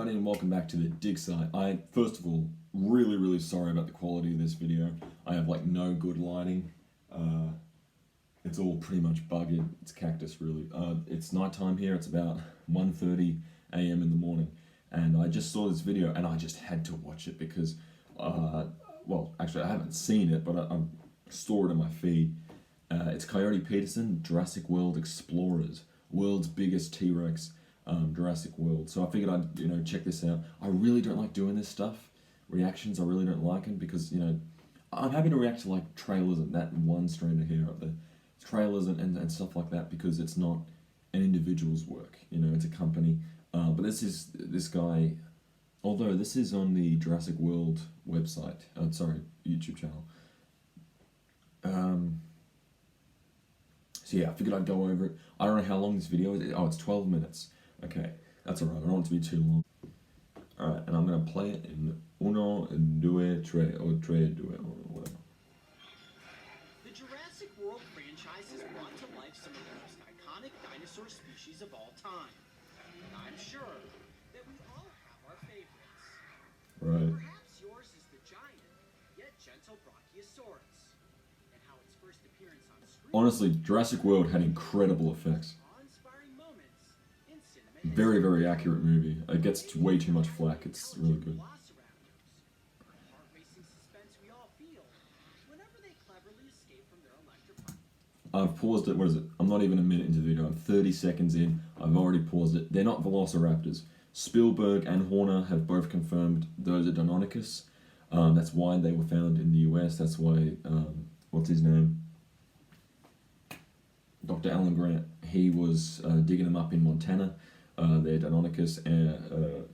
everybody, and welcome back to the dig site. First of all, really sorry about the quality of this video. I have like no good lighting. It's all pretty much buggy. It's cactus really. It's nighttime here. It's about 1:30 a.m. in the morning, and I just saw this video and I just had to watch it because, well, actually I haven't seen it, but I saw it in my feed. It's Coyote Peterson, Jurassic World Explorers, world's biggest T-Rex. Jurassic World. So I figured I'd check this out. I really don't like doing this stuff. Reactions I really don't like them because I'm happy to react to like trailers and that one strand of hair up there. Trailers and stuff like that because it's not an individual's work. It's a company. But this guy, although this is on the Jurassic World website. YouTube channel. So yeah, I figured I'd go over it. I don't know how long this video is. Oh, it's 12 minutes. Okay, that's alright, I don't want it to be too long. Alright, and I'm going to play it in 1, 2, 3, or 3, 2, or whatever. The Jurassic World franchise has brought to life some of the most iconic dinosaur species of all time. And I'm sure that we all have our favorites. Right. Perhaps yours is the giant, yet gentle Brachiosaurus. And how its first appearance on screen... Honestly, Jurassic World had incredible effects. Very accurate movie. It gets way too much flack. It's really good. I've paused it. What is it? I'm not even a minute into the video. I'm 30 seconds in. I've already paused it. They're not velociraptors. Spielberg and Horner have both confirmed those are Deinonychus. That's why they were found in the US. That's why, what's his name? Dr. Alan Grant. He was digging them up in Montana. They're Deinonychus, and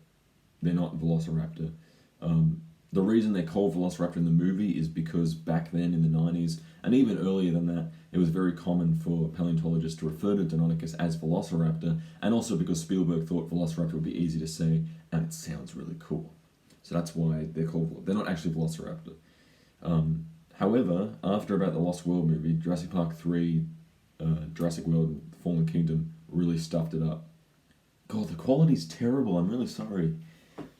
they're not Velociraptor. The reason they're called Velociraptor in the movie is because back then in the 90s, and even earlier than that, it was very common for paleontologists to refer to Deinonychus as Velociraptor, and also because Spielberg thought Velociraptor would be easy to say, and it sounds really cool. So that's why they're called, they're not actually Velociraptor. However, after about the Lost World movie, Jurassic Park 3, Jurassic World Fallen Kingdom really stuffed it up. God, the quality's terrible, I'm really sorry.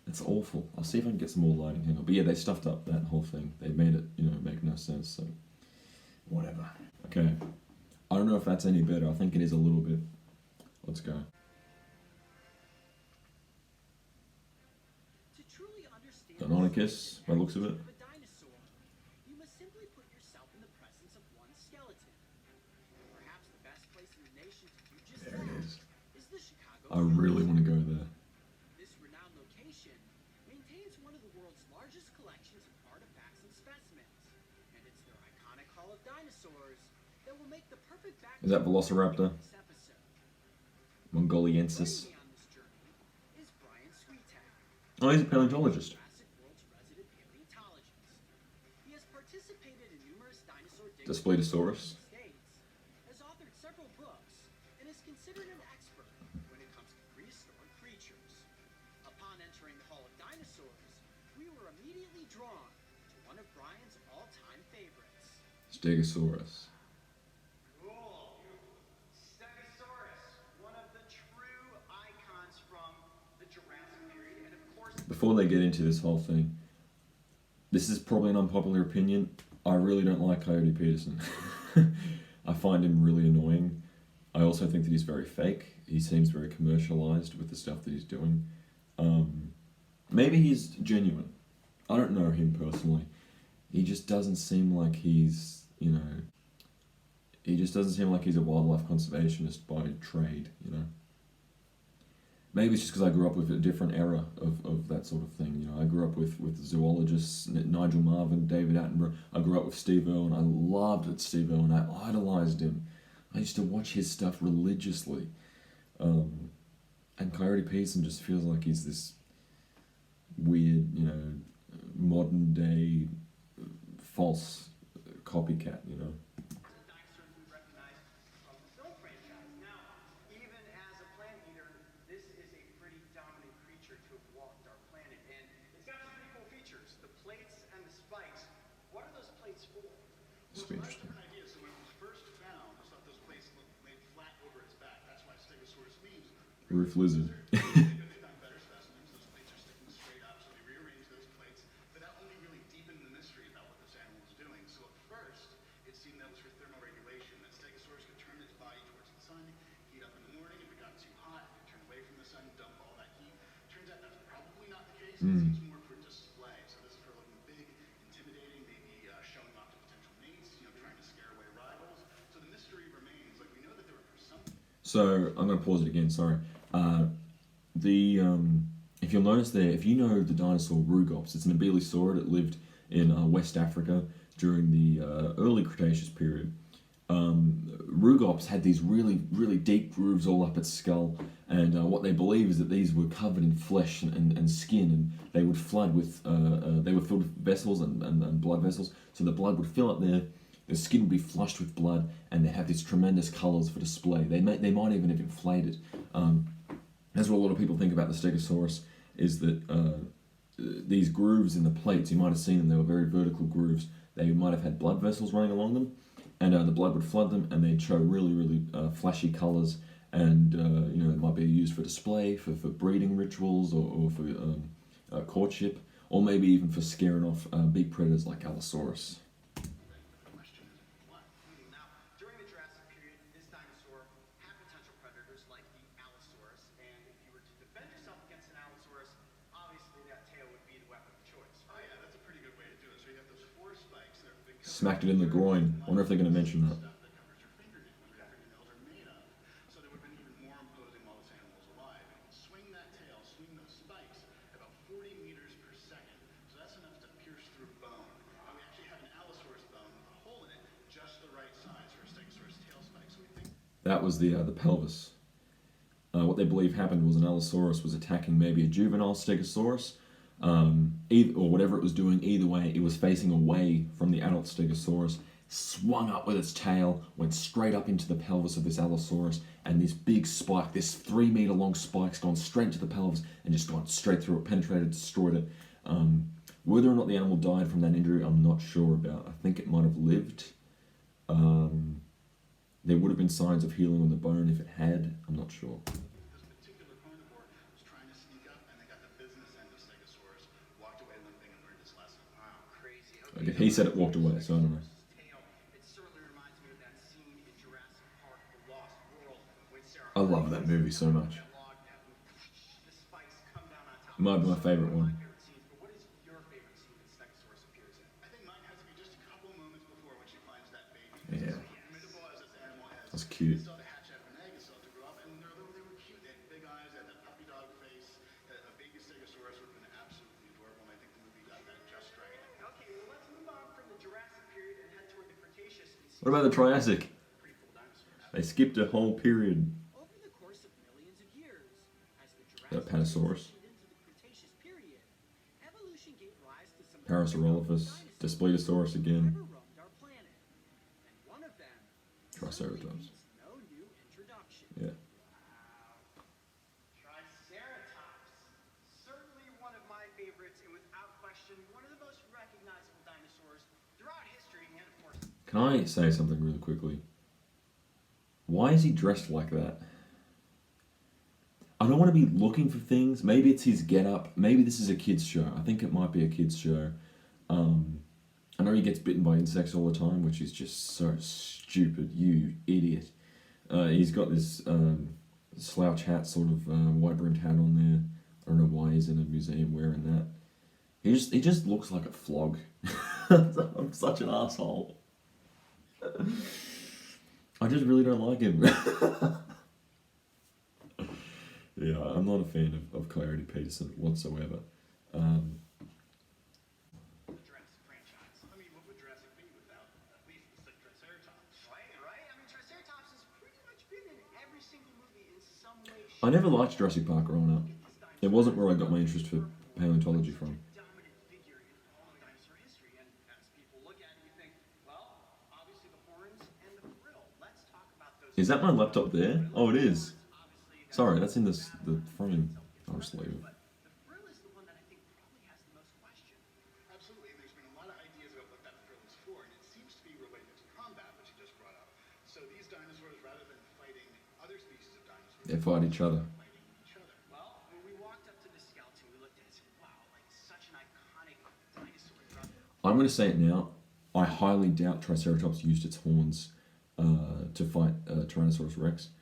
It's awful. I'll see if I can get some more lighting, hang on. But yeah, they stuffed up that whole thing. They made it, make no sense, so... whatever. Okay. I don't know if that's any better. I think it is a little bit. Let's go. Deinonychus, by the looks of it. You must simply put yourself in the presence of one skeleton. Perhaps the best place in the nation to do just there it is. The Chicago. I really want to go there. This renowned location maintains one of the world's largest collections of artifacts and specimens, and it's their iconic Hall of Dinosaurs that will make the perfect background. Is that Velociraptor? Mongoliensis. Oh, he's a paleontologist. He has participated in numerous dinosaur Daspletosaurus. has authored several books, and is considered an expert when it comes to prehistoric creatures. Upon entering the Hall of Dinosaurs, we were immediately drawn to one of Brian's all-time favorites. Stegosaurus. Cool. Stegosaurus, one of the true icons from the Jurassic period, and of course... Before they get into this whole thing, this is probably an unpopular opinion. I really don't like Coyote Peterson. I find him really annoying. I also think that he's very fake. He seems very commercialized with the stuff that he's doing. Maybe he's genuine. I don't know him personally. He just doesn't seem like he's, he just doesn't seem like he's a wildlife conservationist by trade, Maybe it's just because I grew up with a different era of that sort of thing. I grew up with zoologists, Nigel Marven, David Attenborough. I grew up with Steve Irwin. I loved Steve Irwin. I idolized him. I used to watch his stuff religiously. And Coyote Peterson just feels like he's this weird, modern day false copycat, This will be interesting. So when it was first found, I thought those plates laid flat over its back. That's why Stegosaurus leaves. Roof lizard. They've done better specimens. Those plates So I'm going to pause it again. Sorry. If you'll notice there, if you know the dinosaur Rugops, it's an abelisaurid. It lived in West Africa during the early Cretaceous period. Rugops had these really deep grooves all up its skull, and what they believe is that these were covered in flesh and skin, and they would flood with they were filled with vessels and blood vessels, so the blood would fill up there. The skin would be flushed with blood, and they have these tremendous colours for display. They might even have inflated. That's what a lot of people think about the Stegosaurus, is that these grooves in the plates, you might have seen them, they were very vertical grooves. They might have had blood vessels running along them, and the blood would flood them, and they'd show really flashy colours, and it might be used for display, for breeding rituals, or for courtship, or maybe even for scaring off big predators like Allosaurus. Now, during the Jurassic period, this dinosaur had potential predators like the Allosaurus, and if you were to defend yourself against an Allosaurus, obviously that tail would be the weapon of choice. Oh yeah, that's a pretty good way to do it. So you have those 4 spikes that are big. Smacked it in the groin. I wonder if they're going to mention that. Stuff that covers your fingernail, what your fingernails are made of. So they would have been even more imposing while this animal was alive. And you can swing that tail, swing those spikes at about 40 meters per second. So that's enough to pierce through bone. And we actually have an Allosaurus bone with a hole in it, just the right size for a Stegosaurus tail spike. So we think That was the pelvis. What they believe happened was an Allosaurus was attacking maybe a juvenile Stegosaurus, or whatever it was doing. Either way, it was facing away from the adult Stegosaurus, swung up with its tail, went straight up into the pelvis of this Allosaurus, and this big spike, this 3-meter long spike's gone straight to the pelvis and just gone straight through it, penetrated, destroyed it. Whether or not the animal died from that injury, I'm not sure about. I think it might have lived. There would have been signs of healing on the bone if it had. I'm not sure. this particular carnivore was trying to sneak up, and they got the business end of Stegosaurus, walked away limping, and learned his lesson. Wow, crazy. Okay, he said it walked away, so I don't know. Tail. It certainly reminds me of that scene in Jurassic Park: The Lost World when Sarah I love that movie so much. that log that the spikes come down on top. It might be my favourite one. My favorite scenes, but what is your favorite scene that Stegosaurus appears in? I think mine has to be just a couple moments before when she finds that baby. Yeah. Formidable as this animal is. That's cute. Still to hatch out an egg, still to grow up, and they were cute. They had big eyes, they had that puppy dog face. A baby Stegosaurus would have been absolutely adorable, and I think the movie got that just right. Okay, well let's move on from the Jurassic period and head toward the Cretaceous and see What about the Triassic? pretty cool dinosaurs. They skipped a whole period. Over the course of millions of years, as the That Jurassic Patasaurus. transitioned into the Cretaceous period, evolution gave rise to some of the Parasaurolophus, dinosaurs Daspletosaurus that again. ever roamed our planet. And one of them Triceratops. certainly needs no new introduction. Yeah. Triceratops. Certainly one of my favorites, and without question, one of the most recognizable dinosaurs throughout history, and of course, Can I say something really quickly? Why is he dressed like that? I don't want to be looking for things. Maybe it's his get-up. Maybe this is a kid's show. I think it might be a kid's show. I know he gets bitten by insects all the time, which is just so stupid. You idiot. He's got this slouch hat, sort of wide-brimmed hat on there. I don't know why he's in a museum wearing that. He just looks like a flog. I'm such an asshole. I just really don't like him. Yeah, I'm not a fan of Coyote Peterson whatsoever. the Jurassic franchise. I mean, what would Jurassic be without at least the Triceratops? Right? I mean, Triceratops has pretty much been in every single movie in some way, I never liked Jurassic Park growing up. It wasn't where I got my interest for paleontology from. dominant figure in all of dinosaur history. And as people look at it, you think, well, obviously the horns and the frill. Let's talk about those. Is that my laptop there? Oh, it is. Obviously, Sorry, that's in the frame. I'll just leave it. but the frill is the one that I think probably has the most question. Absolutely, and there's been a lot of ideas about what that frill is for, and it seems to be related to combat, which you just brought up. So these dinosaurs, rather than fighting other species of dinosaurs, They fight each other. fighting each other. Well, when we walked up to the skeleton, we looked at it and said, wow, like such an iconic dinosaur. I'm going to say it now. I highly doubt Triceratops used its horns to fight Tyrannosaurus Rex.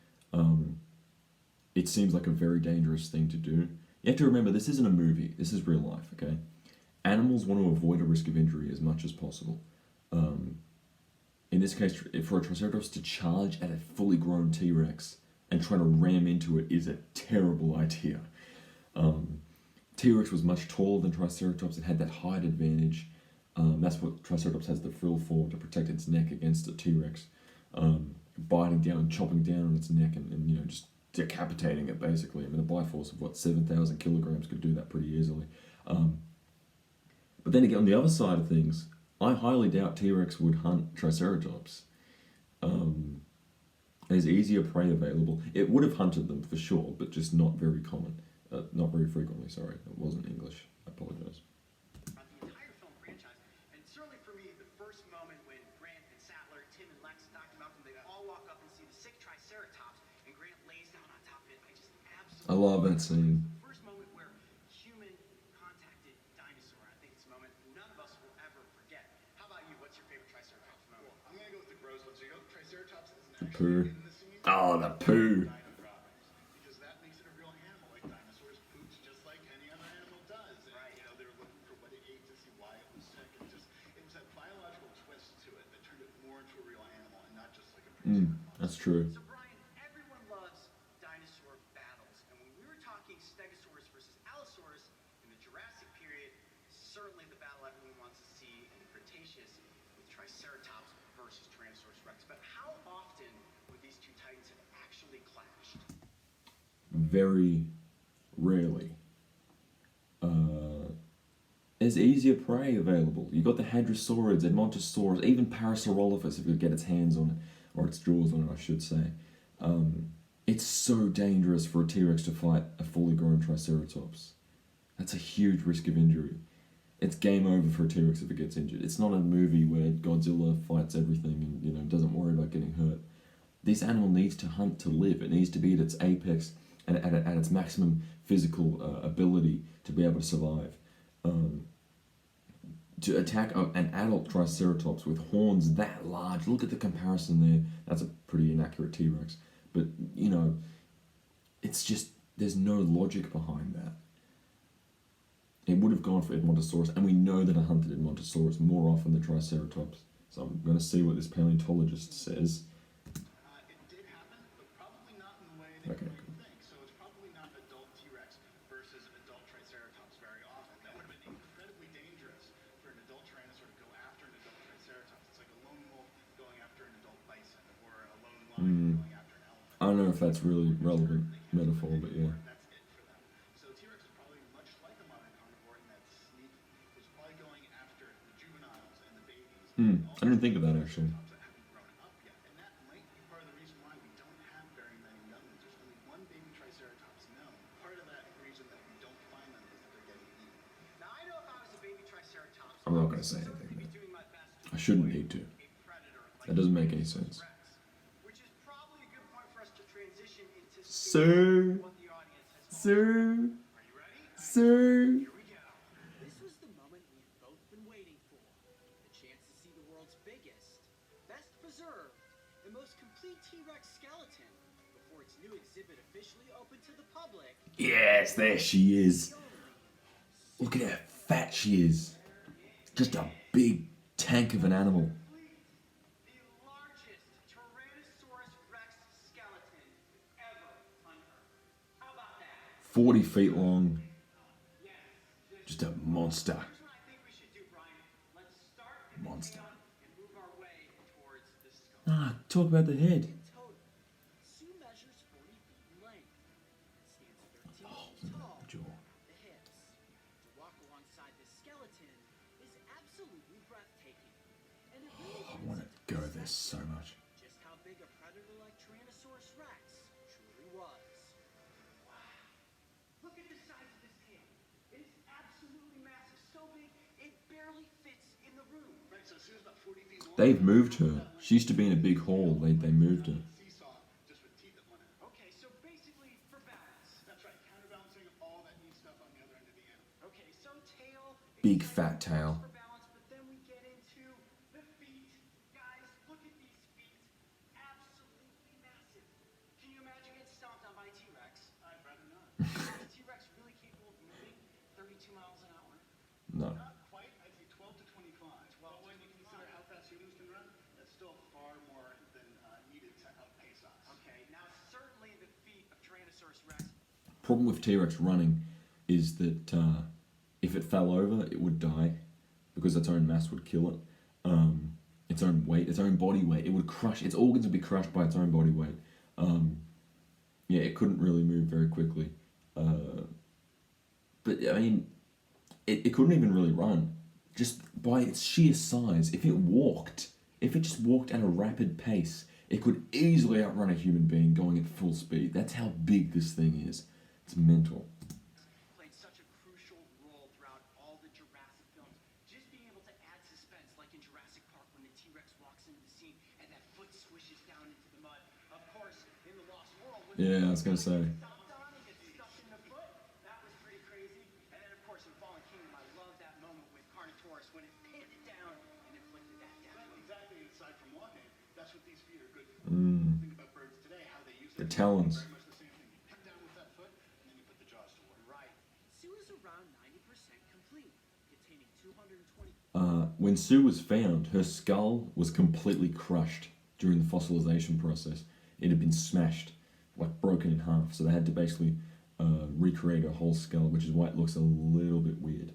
It seems like a very dangerous thing to do. You have to remember, this isn't a movie. This is real life, okay? Animals want to avoid a risk of injury as much as possible. In this case, for a Triceratops to charge at a fully grown T-Rex, and trying to ram into it is a terrible idea. T-Rex was much taller than Triceratops. It had that height advantage. That's what Triceratops has the frill for, to protect its neck against a T-Rex. Biting down, chopping down on its neck, and you know, just decapitating it basically. I mean, a bite force of 7,000 kilograms could do that pretty easily. But then again, on the other side of things, I highly doubt T-Rex would hunt Triceratops. There's easier prey available. It would have hunted them for sure, but just not very common. Not very frequently, sorry. It wasn't English. I apologize. The entire film franchise, and certainly for me, the first moment when Grant and Sattler, Tim and Lex, Dr. Malcolm, they all walk up and see the sick Triceratops, and Grant lays down on top of it. I just absolutely I love that scene. the first moment where human contacted dinosaur. I think it's a moment none of us will ever forget. How about you? What's your favorite Triceratops moment? I'm gonna go with the gross one. So you go, Triceratops isn't The actually poo. in the scene. Oh, the poo. Because that makes it a real animal, like dinosaurs poops just like any other animal does. And, Right. you know, they were looking for what it ate to see why it was sick. And it was that biological twist to it that turned it more into a real animal and not just like a prehistoric monster. That's true. So Brian, everyone loves dinosaur battles, and when we were talking Stegosaurus versus Allosaurus in the Jurassic period, certainly the battle everyone wants to see in the Cretaceous with Triceratops versus Tyrannosaurus Rex. But how often would these two titans have actually clashed? Very rarely. There's easier prey available. You got the Hadrosaurids, Edmontosaurus, even Parasaurolophus if you could get its hands on it, or its jaws on it, I should say. It's so dangerous for a T-Rex to fight a fully grown Triceratops. That's a huge risk of injury. It's game over for a T-Rex if it gets injured. It's not a movie where Godzilla fights everything and doesn't worry about getting hurt. This animal needs to hunt to live. It needs to be at its apex and at its maximum physical ability to be able to survive. To attack an adult Triceratops with horns that large, look at the comparison there. That's a pretty inaccurate T-Rex. But, it's just, there's no logic behind that. It would have gone for Edmontosaurus, and we know that it hunted Edmontosaurus more often than Triceratops. So I'm going to see what this paleontologist says. It did happen, but probably not in the way that Okay, you think. So it's probably not adult T-Rex versus adult Triceratops very often. That would have been incredibly dangerous for an adult Tyrannosaur to go after an adult Triceratops. It's like a lone wolf going after an adult bison, or a lone lion going after an elephant. I don't know if that's really relevant metaphor, but yeah. That's it for them. So T-Rex is probably much like a modern carnivore in that sneak was probably going after the juveniles and the babies. I didn't think of that actually. That haven't grown up yet. And that might be part of the reason why we don't have very many young ones. There's only one baby Triceratops known. Part of that reason that we don't find them is that they're getting eaten. Now I know if I was a baby Triceratops, I'm not going to say anything. I shouldn't need to. That doesn't make any sense. Which is probably a good point for us to transition into Sir, what the audience has sir, Are you ready? sir. Here we go. This was the moment we've both been waiting for. The chance to see the world's biggest, best preserved, and most complete T-Rex skeleton before its new exhibit officially opened to the public. Yes, there she is. Look at how fat she is. Just a big tank of an animal. The largest Tyrannosaurus Rex skeleton ever unearthed. How about that? 40 feet long. Just a monster. Here's what I think we should do, Brian. Let's start at the Monster. tail and move our way towards the skull. Talk about the head. In total, Sue measures 40 feet in length. It stands 13 feet tall. jaw. The hips. To walk alongside this skeleton is absolutely breathtaking. And it really I want to go there so much. just how big a predator like Tyrannosaurus Rex truly was. Wow. Look at the size of this tail. It is absolutely massive. So big, it barely fits in the room. Right, so Sue's about 40 feet long. They've moved her. She used to be in a big hall. They moved her. Seesaw, just with teeth at one end. Okay, so basically for balance. That's right, counterbalancing all that neat stuff on the other end of the animal. Okay, so tail. Big fat tail. For balance, but then we get into the feet. Guys, look at these feet. Absolutely massive. Can you imagine getting stomped on by a T-Rex? I'd rather not. Is T-Rex really capable of moving 32 miles an hour? No. Not quite, I'd say 12 to 25. But when you consider how fast humans can run, that's still far more than needed to outpace us. Okay, now certainly the Tyrannosaurus Rex. Problem with T-Rex running is that if it fell over, it would die because its own mass would kill it. Its own weight, its own body weight, it would crush. Its organs would be crushed by its own body weight. Yeah, it couldn't really move very quickly. But I mean, it couldn't even really run. Just by its sheer size, if it just walked at a rapid pace, it could easily outrun a human being going at full speed. That's how big this thing is. It's mental. Played such a crucial role throughout all the Jurassic films. Just being able to add suspense, like in Jurassic Park when the T-Rex walks into the scene and that foot swishes down into the mud. Of course, in the Lost World, when Yeah, I was gonna say. stomped on and gets stuck in the foot, that was pretty crazy. And then, of course, in Fallen Kingdom, I love that moment with Carnotaurus when it pinned it down and inflicted that down. Exactly, aside from walking, that's what these feet are good for. Think about birds today, how they use The their talons. very much the same thing. You pick down with that foot, and then you put the jaws to work. Right. Sue is around 90% complete, containing 220. When Sue was found, her skull was completely crushed during the fossilization process. It had been smashed, like broken in half. So they had to basically recreate her whole skull, which is why it looks a little bit weird.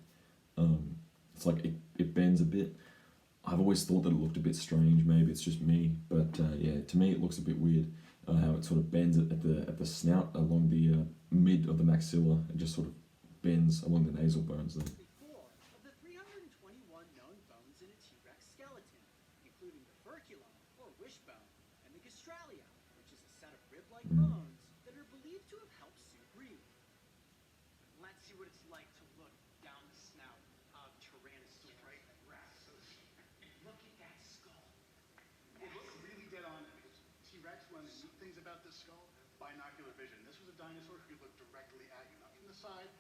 It's like it bends a bit. I've always thought that it looked a bit strange. Maybe it's just me, but yeah, to me it looks a bit weird. How it sort of bends at the snout along the mid of the maxilla. It just sort of bends along the nasal bones there. 4 of the 321 known bones in a T-Rex skeleton, including the furculum, or wishbone, and the gastralia, which is a set of rib-like bones that are believed to have helped Sue breathe. Let's see what it's like to look down the snout of Tyrannosaurus Rex. Look at that skull. It looks really dead on because T-Rex, one of the neat things about this skull, binocular vision. This was a dinosaur who could look directly at you, not from the side,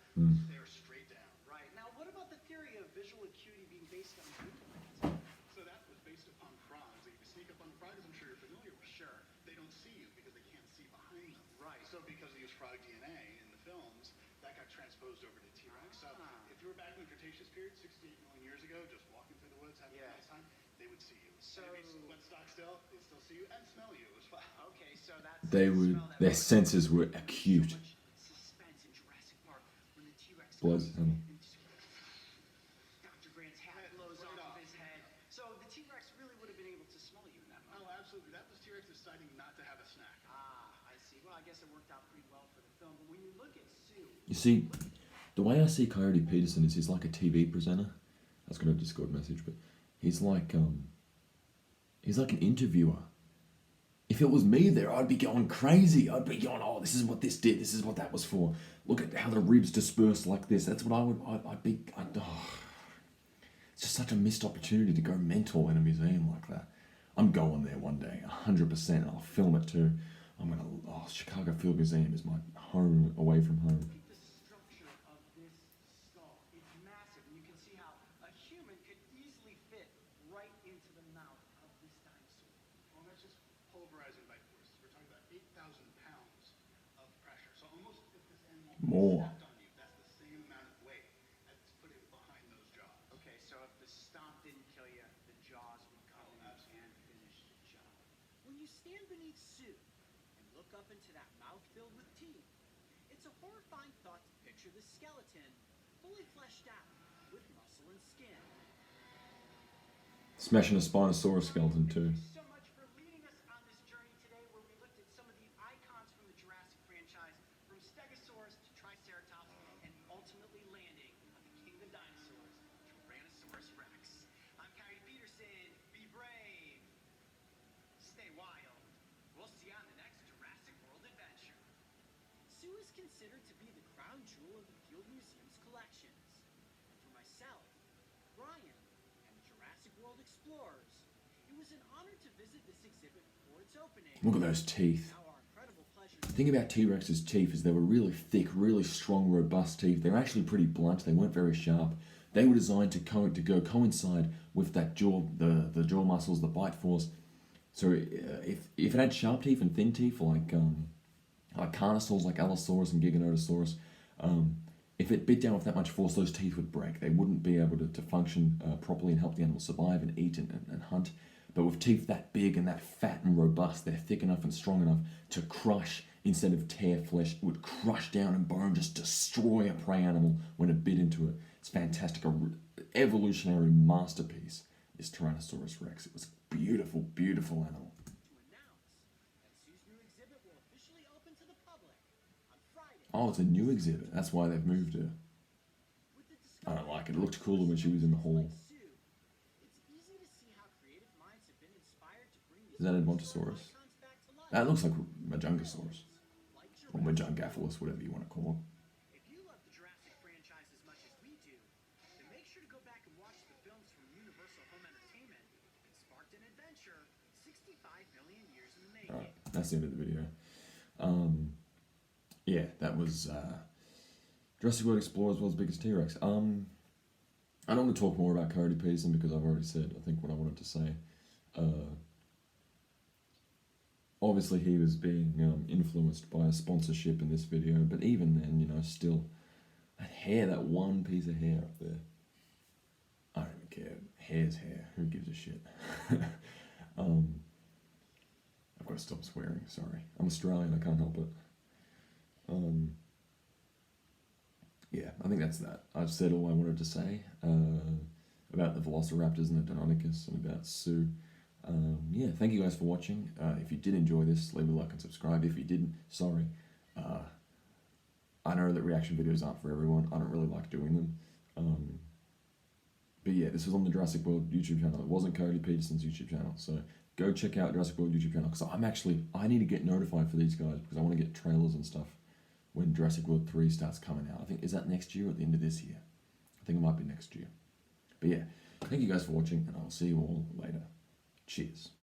stare straight down. Right. Now, what about the theory of visual acuity being based on movement? So that was based upon frogs. If you sneak up on the frog, as I'm sure you're familiar with, Sure. they don't see you because they can't see behind them. Right. So because they use frog DNA in the films, that got transposed over to T-Rex. So if you were back in the Cretaceous period, 68 million years ago, just walking through the woods, having a nice time, they would see you. So- And if you went stock still, they'd still see you and smell you as well. Okay, so that's They the would. smell that Their was- senses were So acute. much suspense in Jurassic Park when the T-Rex Blows comes him. and Dr. Grant's hat blows Look it off off. of his head. So the T-Rex really would have been able to smell you in that Oh, moment. absolutely. That was T-Rex deciding not to have a snack. I see. Well, I guess it worked out pretty well for the film. But when you look at Sue, You see, the way I see Coyote Peterson is he's like a TV presenter. I was got a Discord message, but he's like an interviewer. If it was me there, I'd be going crazy. I'd be going, oh, this is what this did. This is what that was for. Look at how the ribs disperse like this. That's what it's just such a missed opportunity to go mental in a museum like that. I'm going there one day, 100%. I'll film it too. Chicago Field Museum is my home away from home. the structure of this skull, it's massive. And you can see how a human could easily fit right into the mouth of this dinosaur. Well, that's just pulverizing bite forces. We're talking about 8,000 pounds of pressure. So almost if this animal More. stepped on you, that's the same amount of weight as putting it behind those jaws. Okay, so if the stomp didn't kill you, the jaws would come in absolutely. and finish the job. When you stand beneath Sue and look up into that mouth filled with teeth, it's a horrifying thought to picture the skeleton fully fleshed out with muscle and skin. Smashing a Spinosaurus skeleton too. Thank you so much for leading us on this journey today where we looked at some of the icons from the Jurassic franchise, from Stegosaurus to Triceratops, and ultimately landing on the king of dinosaurs, Tyrannosaurus Rex. I'm Coyote Peterson. Be brave. Stay wild. We'll see you on the next Jurassic World adventure. Sue is considered to be the crown jewel of the Field Museum's collections. And for myself, Brian, and the Jurassic World Explorers, it was an honor to visit this exhibit for its opening. Look at those teeth. Now our incredible pleasure. The thing about T-Rex's teeth is they were really thick, really strong, robust teeth. They were actually pretty blunt. They weren't very sharp. They were designed to coincide with that jaw, the jaw muscles, the bite force. So if it had sharp teeth and thin teeth like carnosaurs like Allosaurus and Giganotosaurus, if it bit down with that much force, those teeth would break. They wouldn't be able to function properly and help the animal survive and eat and hunt. But with teeth that big and that fat and robust, they're thick enough and strong enough to crush instead of tear flesh, it would crush down and bone, just destroy a prey animal when it bit into it. It's fantastic. An evolutionary masterpiece is Tyrannosaurus Rex. It was a beautiful, beautiful animal. To announce that Zoo's new exhibit will officially open to the public on Friday. Oh, it's a new exhibit. That's why they've moved her. With the I don't like it. It looked cooler when she was in the hall. Zoo, it's easy to see how creative minds have been inspired to bring these Is that prehistoric Edmontosaurus? icons back to life. That looks like Majungasaurus. Like Or Majungaphilus, whatever you want to call it. If you love the Jurassic franchise as much as we do, then make sure to go back and watch the films from Universal Home Entertainment that sparked an adventure 65 million years in the making. Alright, that's the end of the video. Yeah, that was Jurassic World Explorer's World's Biggest T-Rex. I don't want to talk more about Coyote Peterson because I've already said, I think, what I wanted to say. Obviously, he was being influenced by a sponsorship in this video, but even then, you know, still, that hair, that one piece of hair up there, I don't even care. Hair's hair. Who gives a shit? I've got to stop swearing, sorry. I'm Australian, I can't help it. Yeah, I think that's that. I've said all I wanted to say about the Velociraptors and the Deinonychus and about Sue. Yeah, thank you guys for watching. If you did enjoy this, leave a like and subscribe. If you didn't, sorry. I know that reaction videos aren't for everyone. I don't really like doing them. But yeah, this was on the Jurassic World YouTube channel. It wasn't Coyote Peterson's YouTube channel. So go check out Jurassic World YouTube channel. Because I need to get notified for these guys. Because I want to get trailers and stuff when Jurassic World 3 starts coming out. I think, is that next year or at the end of this year? I think it might be next year. But yeah, thank you guys for watching. And I'll see you all later. Cheers.